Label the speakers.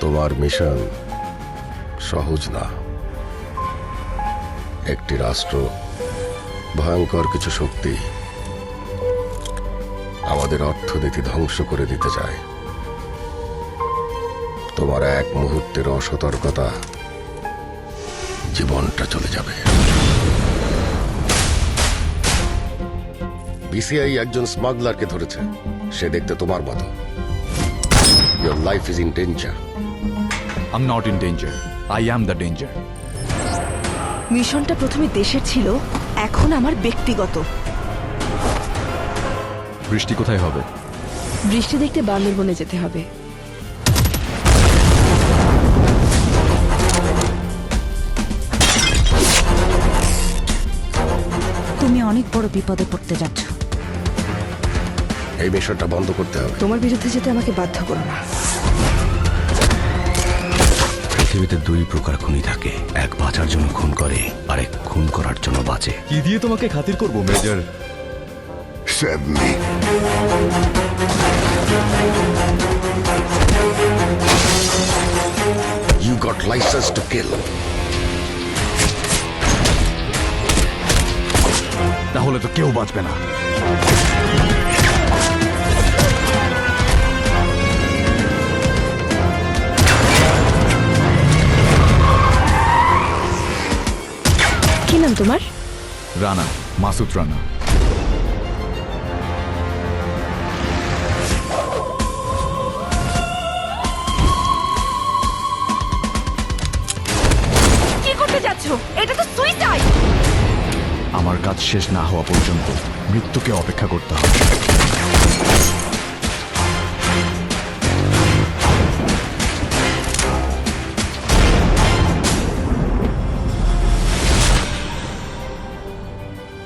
Speaker 1: তোমার মিশন সহজ না। একটি রাষ্ট্র, ভয়ঙ্কর কিছু শক্তি আমাদের অর্থনীতি ধ্বংস করে দিতে চায়। তোমার এক মুহূর্তের অসতর্কতা, জীবনটা চলে যাবে। বিসিআই একজন স্মাগলারকে ধরেছে। সে দেখতে তোমার মতো। Your life is in danger.
Speaker 2: I'm not in danger. I am the danger.
Speaker 3: মিশনটা প্রথমে দেশের ছিল, এখন আমার ব্যক্তিগত।
Speaker 2: বৃষ্টি কোথায় হবে?
Speaker 3: বৃষ্টি দেখতে বান্দরবনে যেতে হবে।
Speaker 4: তুমি অনেক বড় বিপদে পড়তে যাচ্ছ।
Speaker 1: এই মিশনটা বন্ধ করতে হবে।
Speaker 3: তোমার বিরুদ্ধে যেতে আমাকে বাধ্য করো না।
Speaker 5: পৃথিবীতে দুই প্রকার খুনি থাকে, এক বাঁচার জন্য খুন করে, আরেক খুন করার জন্য বাঁচে।
Speaker 2: কি দিয়ে তোমাকে খাতির করব major?
Speaker 1: Save me. You got license to kill.
Speaker 2: তাহলে তো কেউ বাঁচবে না।
Speaker 3: কি নাম তোমার?
Speaker 2: রানা, মাসুদ রানা।
Speaker 3: কি করতে যাচ্ছ? এটা তো সুইসাইড।
Speaker 2: আমার কাজ শেষ না হওয়া পর্যন্ত মৃত্যুকে অপেক্ষা করতে হবে।